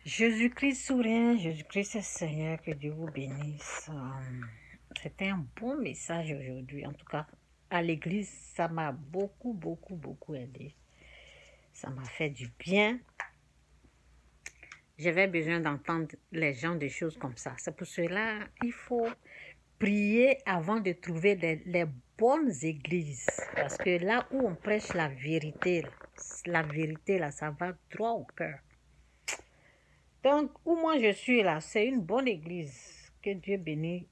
Jésus-Christ sourire, Jésus-Christ est Seigneur, que Dieu vous bénisse. C'était un bon message aujourd'hui. En tout cas, à l'église, ça m'a beaucoup aidé. Ça m'a fait du bien. J'avais besoin d'entendre les gens des choses comme ça. C'est pour cela qu'il faut prier avant de trouver les bonnes églises. Parce que là où on prêche la vérité là, ça va droit au cœur. Donc, où moi je suis là, c'est une bonne église. Que Dieu bénisse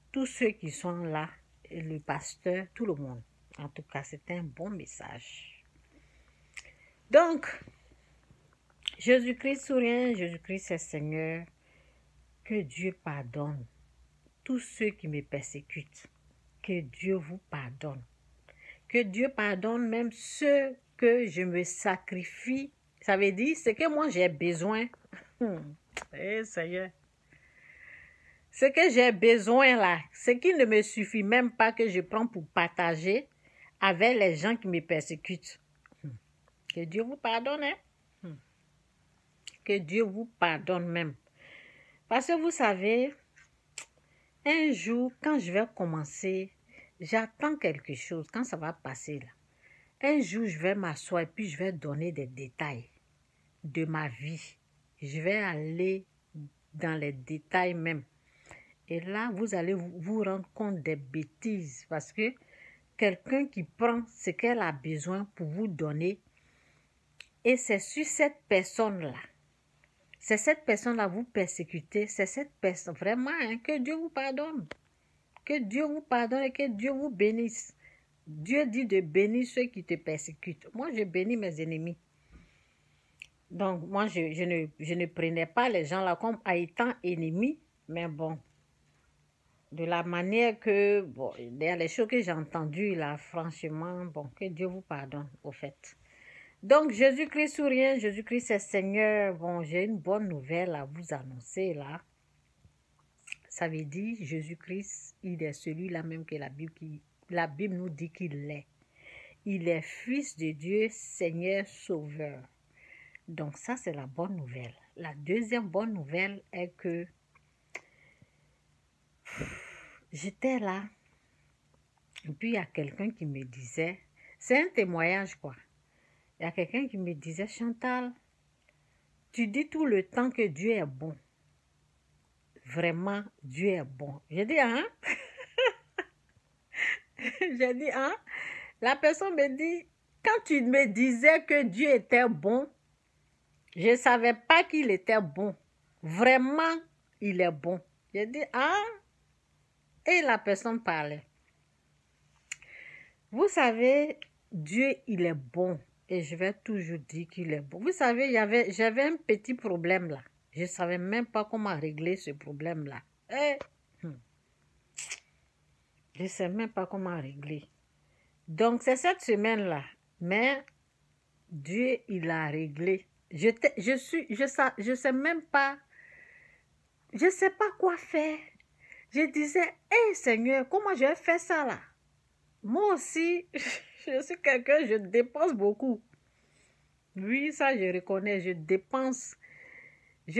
tous ceux qui sont là, et le pasteur, tout le monde. En tout cas, c'est un bon message. Donc, Jésus-Christ sourire, Jésus-Christ est Seigneur. Que Dieu pardonne tous ceux qui me persécutent. Que Dieu vous pardonne. Que Dieu pardonne même ceux que je me sacrifie. Ça veut dire, c'est que moi j'ai besoin. Seigneur. Ce que j'ai besoin là, ce qui ne me suffit même pas que je prends pour partager avec les gens qui me persécutent. Que Dieu vous pardonne. Hein? Que Dieu vous pardonne même. Parce que vous savez, un jour, quand je vais commencer, j'attends quelque chose, quand ça va passer là. Un jour, je vais m'asseoir et puis je vais donner des détails de ma vie. Je vais aller dans les détails même. Et là, vous allez vous rendre compte des bêtises parce que quelqu'un qui prend ce qu'elle a besoin pour vous donner et c'est sur cette personne-là. C'est cette personne-là vous persécutez. C'est cette personne, vraiment, hein, que Dieu vous pardonne. Que Dieu vous pardonne et que Dieu vous bénisse. Dieu dit de bénir ceux qui te persécutent. Moi, je bénis mes ennemis. Donc, moi, je ne prenais pas les gens là comme étant ennemis, mais bon. De la manière que, bon, il y a les choses que j'ai entendues là, franchement, bon, que Dieu vous pardonne, au fait. Donc, Jésus-Christ sourire, Jésus-Christ est Seigneur. Bon, j'ai une bonne nouvelle à vous annoncer là. Ça veut dire, Jésus-Christ, il est celui-là même que la Bible nous dit qu'il est. Il est Fils de Dieu, Seigneur, Sauveur. Donc, ça, c'est la bonne nouvelle. La deuxième bonne nouvelle est que j'étais là. Et puis, il y a quelqu'un qui me disait, c'est un témoignage quoi. Il y a quelqu'un qui me disait, Chantal, tu dis tout le temps que Dieu est bon. Vraiment, Dieu est bon. J'ai dit, hein? J'ai dit, hein? La personne me dit, quand tu me disais que Dieu était bon, je ne savais pas qu'il était bon. Vraiment, il est bon. J'ai dit, ah? Et la personne parlait. Vous savez, Dieu, il est bon. Et je vais toujours dire qu'il est bon. Vous savez, j'avais un petit problème là. Je ne savais même pas comment régler ce problème-là. Je ne sais même pas comment régler. Donc, c'est cette semaine-là. Mais Dieu, il a réglé. Je sais même pas. Je ne sais pas quoi faire. Je disais, hé Seigneur, comment je vais faire ça là? Moi aussi, je suis quelqu'un, je dépense beaucoup. Oui, ça je reconnais, je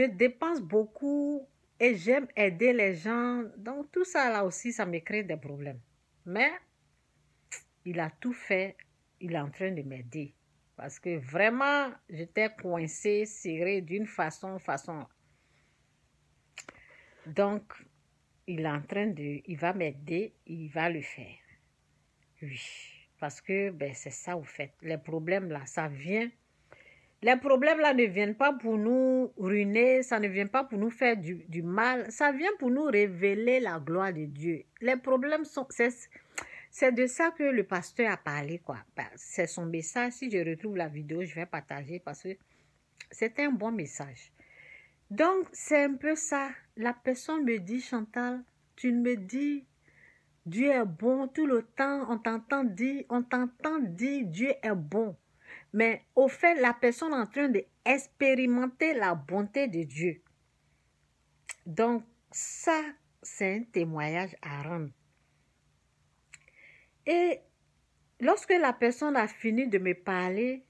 dépense beaucoup et j'aime aider les gens. Donc tout ça là aussi, ça me crée des problèmes. Mais il a tout fait, il est en train de m'aider. Parce que vraiment, j'étais coincée, serrée d'une façon. Donc, il va m'aider, il va le faire. Oui, parce que ben, c'est ça au fait. Les problèmes là, ça vient. Les problèmes là ne viennent pas pour nous ruiner, ça ne vient pas pour nous faire du mal, ça vient pour nous révéler la gloire de Dieu. Les problèmes sont, c'est de ça que le pasteur a parlé quoi. Ben, c'est son message. Si je retrouve la vidéo, je vais partager parce que c'est un bon message. Donc c'est un peu ça. La personne me dit, Chantal, tu me dis Dieu est bon tout le temps, on t'entend dire Dieu est bon. Mais au fait, la personne est en train d'expérimenter la bonté de Dieu. Donc, ça, c'est un témoignage à rendre. Et lorsque la personne a fini de me parler,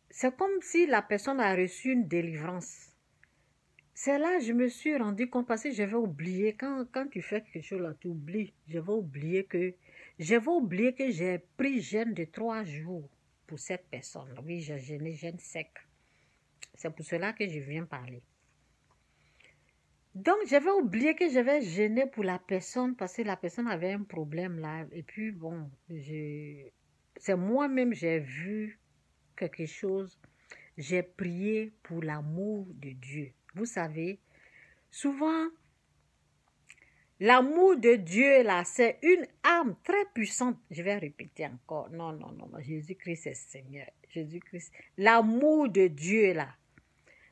c'est comme si la personne a reçu une délivrance. C'est là que je me suis rendu compte parce que j'avais oublié, quand tu fais quelque chose là, tu oublies. J'avais oublié que j'ai pris jeûne de 3 jours pour cette personne. Oui, j'ai jeûné, jeûne sec. C'est pour cela que je viens parler. Donc, j'avais oublié que j'avais jeûné pour la personne parce que la personne avait un problème là. Et puis, bon, c'est moi-même, j'ai vu quelque chose. J'ai prié pour l'amour de Dieu. Vous savez, souvent, l'amour de Dieu, là, c'est une arme très puissante. Je vais répéter encore. Non, non, non, non. Jésus-Christ est Seigneur. Jésus-Christ. L'amour de Dieu, là.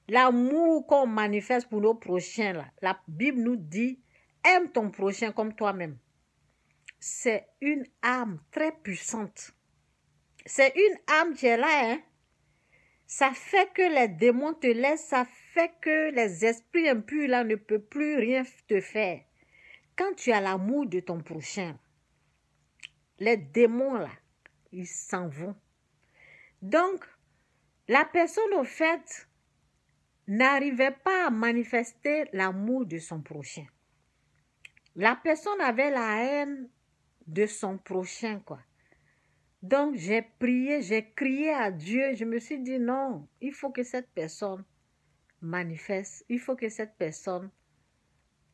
L'amour qu'on manifeste pour nos prochains, là. La Bible nous dit, aime ton prochain comme toi-même. C'est une arme très puissante. C'est une arme qui est là, hein. Ça fait que les démons te laissent, ça fait que les esprits impurs, là, ne peuvent plus rien te faire. Quand tu as l'amour de ton prochain, les démons, là, ils s'en vont. Donc, la personne, au fait, n'arrivait pas à manifester l'amour de son prochain. La personne avait la haine de son prochain, quoi. Donc, j'ai prié, j'ai crié à Dieu. Je me suis dit, non, il faut que cette personne manifeste, il faut que cette personne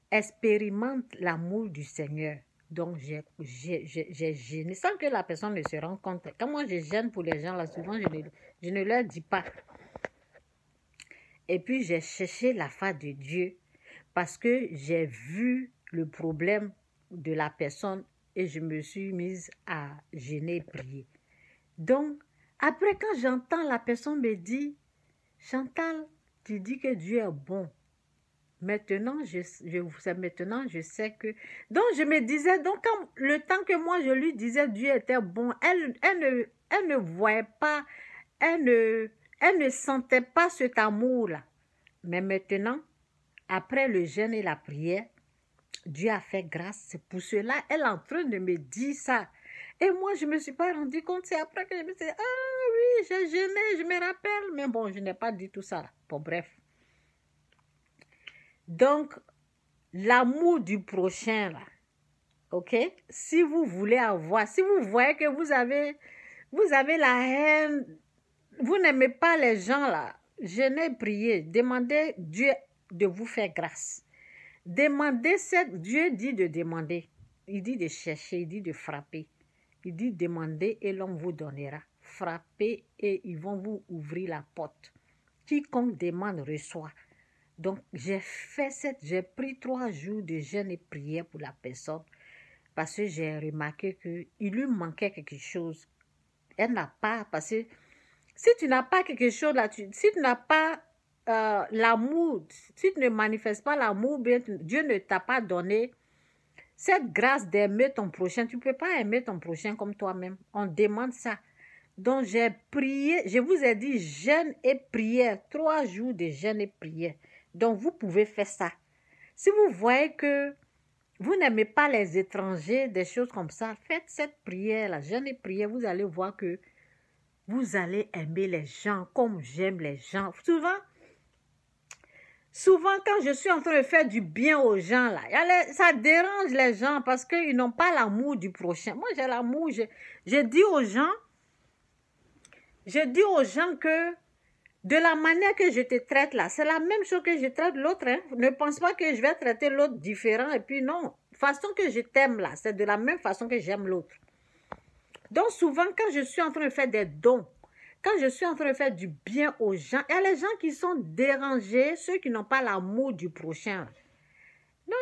expérimente l'amour du Seigneur. Donc, j'ai gêné sans que la personne ne se rende compte. Quand moi, je gêne pour les gens, là, souvent, je ne leur dis pas. Et puis, j'ai cherché la face de Dieu parce que j'ai vu le problème de la personne et je me suis mise à gêner et prier. Donc, après, quand j'entends la personne me dire, Chantal, tu dis que Dieu est bon. Maintenant, maintenant, je sais que... Donc, je me disais, donc, quand, le temps que moi, je lui disais Dieu était bon, elle ne voyait pas, elle ne sentait pas cet amour-là. Mais maintenant, après le jeûne et la prière, Dieu a fait grâce. C'est pour cela, elle est en train de me dire ça. Et moi, je ne me suis pas rendu compte. C'est après que je me suis dit, ah oui, j'ai jeûné, je me rappelle. Mais bon, je n'ai pas dit tout ça. Bon, bref. Donc, l'amour du prochain, là, ok? Si vous voulez avoir, si vous voyez que vous avez la haine, vous n'aimez pas les gens, là, jeûnez, priez, demandez Dieu de vous faire grâce. Demandez, Dieu dit de demander, il dit de chercher, il dit de frapper. Il dit demandez et l'on vous donnera. Frappez et ils vont vous ouvrir la porte. Quiconque demande reçoit. Donc, j'ai pris 3 jours de jeûne et prière pour la personne parce que j'ai remarqué qu'il lui manquait quelque chose. Elle n'a pas, parce que si tu n'as pas quelque chose là, si tu n'as pas l'amour, si tu ne manifestes pas l'amour, bien Dieu ne t'a pas donné cette grâce d'aimer ton prochain. Tu ne peux pas aimer ton prochain comme toi-même. On demande ça. Donc, j'ai prié, je vous ai dit jeûne et prière, 3 jours de jeûne et prière. Donc, vous pouvez faire ça. Si vous voyez que vous n'aimez pas les étrangers, des choses comme ça, faites cette prière-là, jeûne et prière, vous allez voir que vous allez aimer les gens comme j'aime les gens. Souvent, quand je suis en train de faire du bien aux gens, là, ça dérange les gens parce qu'ils n'ont pas l'amour du prochain. Moi, j'ai l'amour. Je dis aux gens que de la manière que je te traite là, c'est la même chose que je traite l'autre. Hein. Ne pense pas que je vais traiter l'autre différent. Et puis non, façon que je t'aime là, c'est de la même façon que j'aime l'autre. Donc souvent, quand je suis en train de faire des dons, quand je suis en train de faire du bien aux gens, il y a les gens qui sont dérangés, ceux qui n'ont pas l'amour du prochain. Non,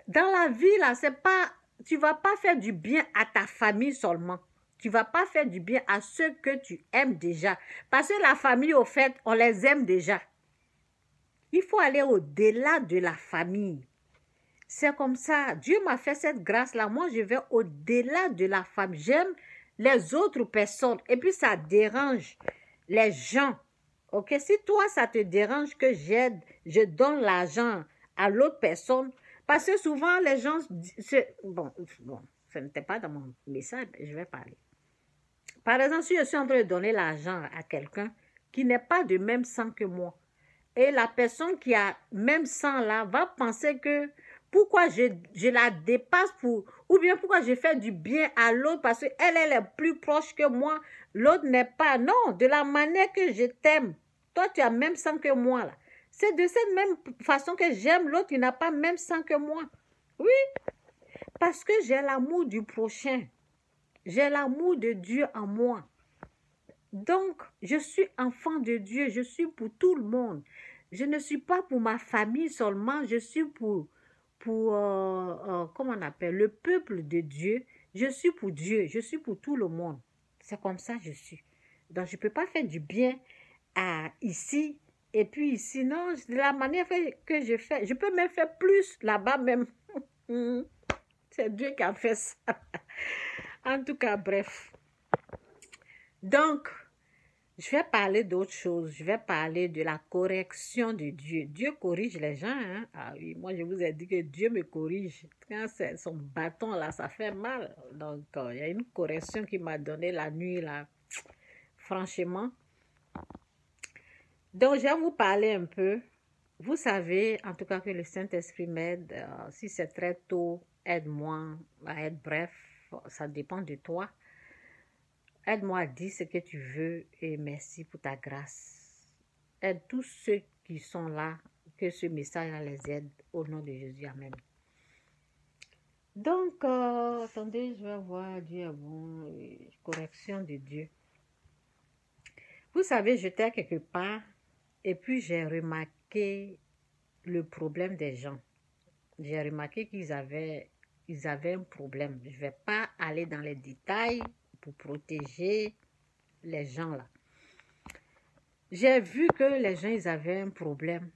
dans la vie, là, c'est pas, tu ne vas pas faire du bien à ta famille seulement. Tu ne vas pas faire du bien à ceux que tu aimes déjà. Parce que la famille, au fait, on les aime déjà. Il faut aller au-delà de la famille. C'est comme ça. Dieu m'a fait cette grâce-là. Moi, je vais au-delà de la famille. J'aime les autres personnes. Et puis, ça dérange les gens. Ok? Si toi, ça te dérange que je donne l'argent à l'autre personne, parce que souvent, les gens... Bon, ce n'était pas dans mon message, mais je vais parler. Par exemple, si je suis en train de donner l'argent à quelqu'un qui n'est pas de même sang que moi, Et la personne qui a même sang là va penser que pourquoi je la dépasse pour, ou bien pourquoi je fais du bien à l'autre parce qu'elle elle est plus proche que moi, l'autre n'est pas. Non, de la manière que je t'aime, toi tu as même sang que moi là. C'est de cette même façon que j'aime l'autre qui n'a pas même sang que moi. Oui, parce que j'ai l'amour du prochain. J'ai l'amour de Dieu en moi. Donc, je suis enfant de Dieu, je suis pour tout le monde. Je ne suis pas pour ma famille seulement, je suis pour comment on appelle, le peuple de Dieu. Je suis pour Dieu, je suis pour tout le monde. C'est comme ça que je suis. Donc, je ne peux pas faire du bien à ici et puis ici. Non, de la manière que je fais, je peux même faire plus là-bas même. C'est Dieu qui a fait ça. En tout cas, bref. Donc, je vais parler d'autre chose. Je vais parler de la correction de Dieu. Dieu corrige les gens. Hein? Ah oui, moi je vous ai dit que Dieu me corrige. Quand c'est son bâton là, ça fait mal. Donc, il y a une correction qu'il m'a donnée la nuit là. Franchement. Donc, je vais vous parler un peu. Vous savez, en tout cas, que le Saint-Esprit m'aide. Si c'est très tôt, aide-moi à être bref. Ça dépend de toi. Aide-moi à dire ce que tu veux et merci pour ta grâce. Aide tous ceux qui sont là, que ce message les aide au nom de Jésus. Amen. Donc, attendez, je vais voir, Dieu est bon, correction de Dieu. Vous savez, j'étais quelque part et puis j'ai remarqué le problème des gens. J'ai remarqué qu'ils avaient un problème. Je ne vais pas aller dans les détails pour protéger les gens là. J'ai vu que les gens, ils avaient un problème.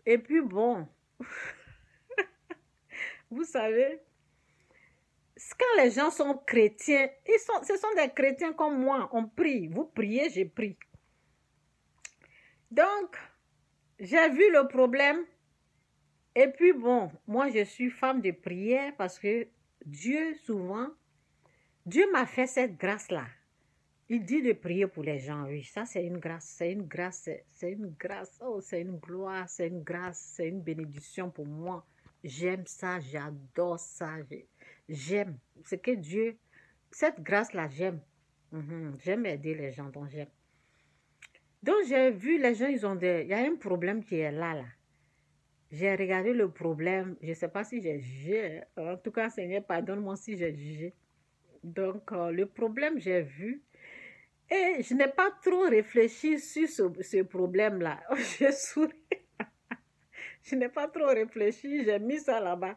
Et puis bon, vous savez, quand les gens sont chrétiens, ce sont des chrétiens comme moi. On prie. Vous priez, je prie. Donc, j'ai vu le problème. Et puis bon, moi je suis femme de prière parce que Dieu, souvent, Dieu m'a fait cette grâce-là. Il dit de prier pour les gens, oui, ça c'est une grâce, c'est une grâce, c'est une grâce, oh c'est une gloire, c'est une grâce, c'est une bénédiction pour moi. J'aime ça, j'adore ça, j'aime. C'est que Dieu, cette grâce-là, j'aime. J'aime aider les gens, donc j'aime. Donc j'ai vu les gens, il y a un problème qui est là. J'ai regardé le problème, je ne sais pas si j'ai jugé, en tout cas Seigneur, pardonne-moi si j'ai jugé. Donc le problème, j'ai vu. Et je n'ai pas trop réfléchi sur ce problème-là. J'ai souri. Je n'ai pas trop réfléchi, j'ai mis ça là-bas.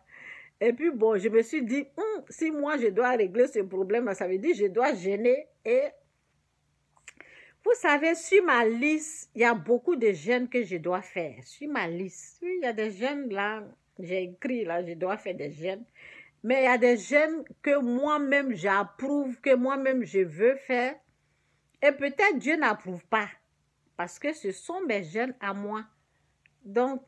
Et puis bon, je me suis dit, si moi je dois régler ce problème-là, ça veut dire que je dois gêner. Et vous savez, sur ma liste, il y a beaucoup de jeûnes que je dois faire. Sur ma liste, oui, il y a des jeûnes là, j'ai écrit là, je dois faire des jeûnes. Mais il y a des jeûnes que moi-même j'approuve, que moi-même je veux faire. Et peut-être Dieu n'approuve pas, parce que ce sont mes jeûnes à moi. Donc,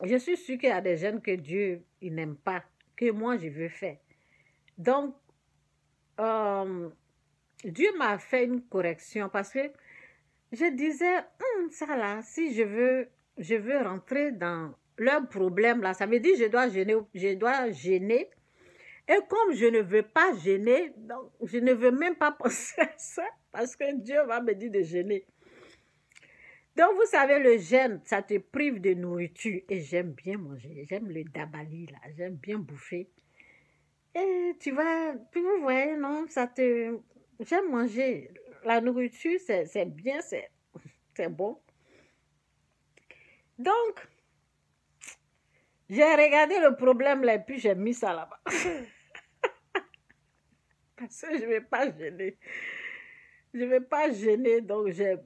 je suis sûre qu'il y a des jeûnes que Dieu il n'aime pas, que moi je veux faire. Donc, Dieu m'a fait une correction parce que je disais, ça là, si je veux rentrer dans leur problème là, ça veut dire que je dois gêner. Et comme je ne veux pas gêner, donc je ne veux même pas penser à ça parce que Dieu va me dire de gêner. Donc, vous savez, le jeûne, ça te prive de nourriture. Et j'aime bien manger. J'aime le dabali, là. J'aime bien bouffer. Et tu vous voyez, non, j'aime manger. La nourriture, c'est bien, c'est bon. Donc, j'ai regardé le problème là et puis j'ai mis ça là-bas. Parce que je ne vais pas gêner. Je ne vais pas gêner, donc j'ai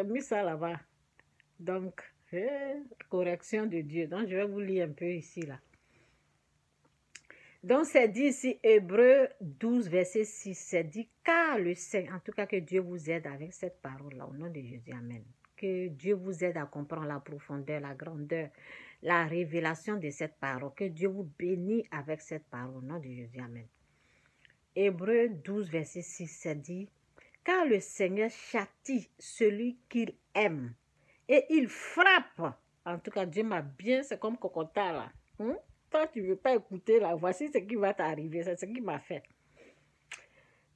mis ça là-bas. Donc, correction de Dieu. Donc, je vais vous lire un peu ici, là. Donc, c'est dit ici, Hébreux 12, verset 6, c'est dit, car le Seigneur, en tout cas que Dieu vous aide avec cette parole-là, au nom de Jésus, amen. Que Dieu vous aide à comprendre la profondeur, la grandeur, la révélation de cette parole. Que Dieu vous bénisse avec cette parole, au nom de Jésus, amen. Hébreux 12, verset 6, c'est dit, car le Seigneur châtie celui qu'il aime et il frappe. En tout cas, Dieu m'a bien, c'est comme Cocotta là. Toi, tu ne veux pas écouter là, voici ce qui va t'arriver, c'est ce qu'il m'a fait.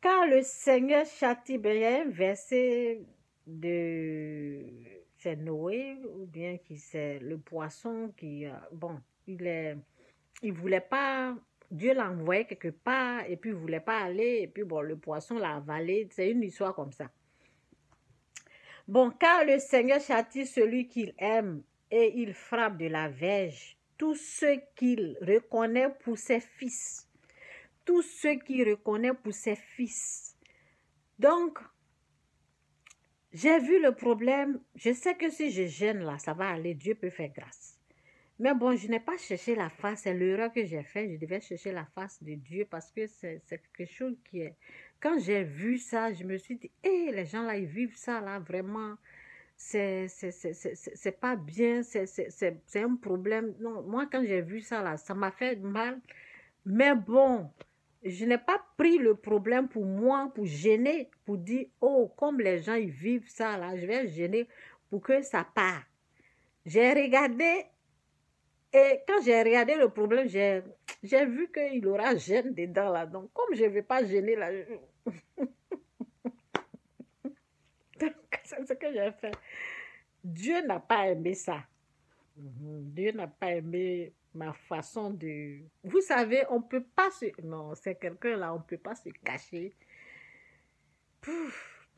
Car le Seigneur châtie, ben, il y a un verset de... C'est Noé, ou bien qui c'est le poisson qui... bon, il voulait pas... Dieu l'a envoyé quelque part, et puis il voulait pas aller, et puis bon, le poisson l'a avalé. C'est une histoire comme ça. Bon, car le Seigneur châtie celui qu'il aime, et il frappe de la verge tous ceux qu'il reconnaît pour ses fils. Tous ceux qu'il reconnaît pour ses fils. Donc, j'ai vu le problème. Je sais que si je gêne là, ça va aller. Dieu peut faire grâce. Mais bon, je n'ai pas cherché la face. C'est l'erreur que j'ai faite. Je devais chercher la face de Dieu parce que c'est quelque chose qui est... Quand j'ai vu ça, je me suis dit, hé, les gens là, ils vivent ça là, vraiment. C'est pas bien. C'est un problème. Non, moi, quand j'ai vu ça là, ça m'a fait mal. Mais bon... Je n'ai pas pris le problème pour moi, pour gêner, pour dire, oh, comme les gens ils vivent ça là, je vais gêner pour que ça parte. J'ai regardé, et quand j'ai regardé le problème, j'ai vu qu'il aura gêne dedans là. Donc, comme je ne vais pas gêner là, c'est ce que j'ai fait. Dieu n'a pas aimé ça. Dieu n'a pas aimé ma façon de... Vous savez, on ne peut pas se... Non, c'est quelqu'un là, on ne peut pas se cacher. Pouf.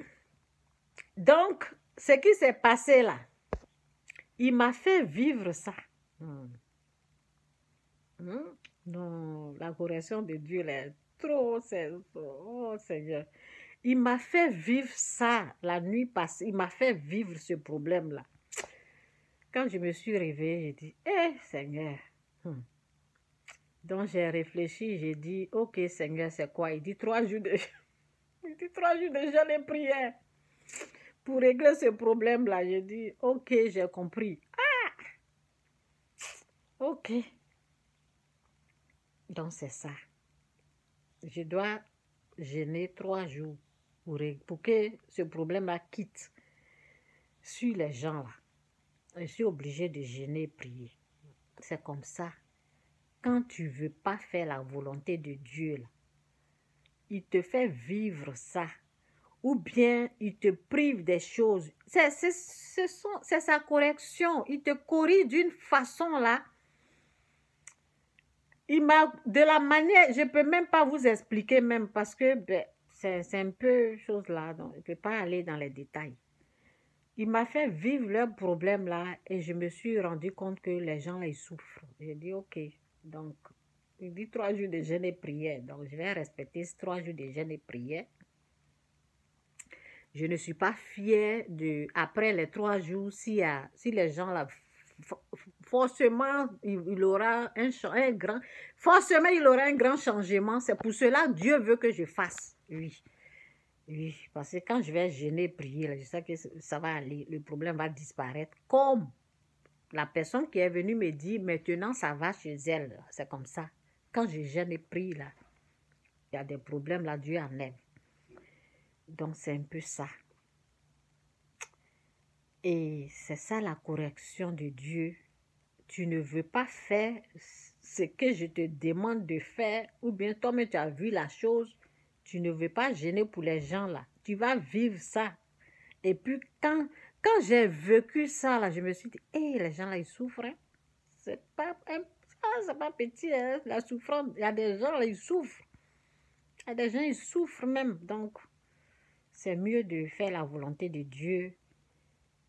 Donc, ce qui s'est passé là, il m'a fait vivre ça. Non, la correction de Dieu là, est trop, oh Seigneur. Il m'a fait vivre ça la nuit passée. Il m'a fait vivre ce problème là. Quand je me suis réveillée, j'ai dit, Seigneur. Donc j'ai réfléchi, j'ai dit, ok Seigneur, c'est quoi? Il dit 3 jours de... Il dit 3 jours de jeûne et prière. Pour régler ce problème-là, j'ai dit, ok, j'ai compris. Ok. Donc c'est ça. Je dois jeûner 3 jours pour que ce problème-là quitte sur les gens là. Je suis obligée de jeûner et prier. C'est comme ça. Quand tu ne veux pas faire la volonté de Dieu, là, il te fait vivre ça. Ou bien il te prive des choses. C'est sa correction. Il te corrige d'une façon là. Il m'a, de la manière, je ne peux même pas vous expliquer même parce que ben, c'est un peu chose là. Donc je ne peux pas aller dans les détails. Il m'a fait vivre leurs problèmes là et je me suis rendu compte que les gens là, ils souffrent. J'ai dit ok. Donc, il dit 3 jours de jeûne et prière. Donc, je vais respecter ces 3 jours de jeûne et prière. Je ne suis pas fière de, après les 3 jours, si les gens là, forcément, il aura un grand changement. C'est pour cela que Dieu veut que je fasse. Oui. Oui, parce que quand je vais jeûner, prier, là, je sais que ça va aller, le problème va disparaître. Comme la personne qui est venue me dire, maintenant ça va chez elle. C'est comme ça. Quand je jeûne et prie, là, il y a des problèmes, là, Dieu enlève. Donc, c'est un peu ça. Et c'est ça la correction de Dieu. Tu ne veux pas faire ce que je te demande de faire, ou bien toi-même tu as vu la chose, tu ne veux pas gêner pour les gens là. Tu vas vivre ça. Et puis quand j'ai vécu ça là, je me suis dit, les gens là ils souffrent. Hein? C'est pas petit, hein? La souffrance. Il y a des gens là ils souffrent. Il y a des gens ils souffrent même. Donc c'est mieux de faire la volonté de Dieu.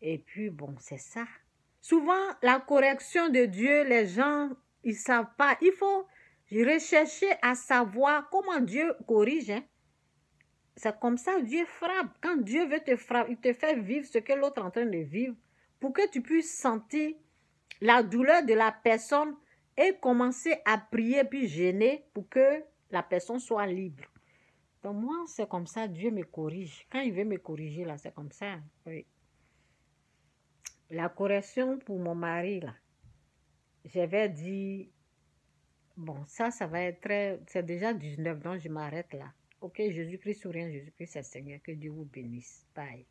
Et puis bon, c'est ça. Souvent, la correction de Dieu, les gens, ils ne savent pas. Il faut rechercher à savoir comment Dieu corrige. Hein. C'est comme ça, Dieu frappe. Quand Dieu veut te frapper, il te fait vivre ce que l'autre est en train de vivre pour que tu puisses sentir la douleur de la personne et commencer à prier puis gêner pour que la personne soit libre. Donc moi, c'est comme ça, Dieu me corrige. Quand il veut me corriger, là, c'est comme ça. Oui. La correction pour mon mari, là, j'avais dit, bon, ça va être très... C'est déjà 19, donc je m'arrête là. Ok, Jésus-Christ ou rien, Jésus-Christ est Seigneur. Que Dieu vous bénisse. Bye.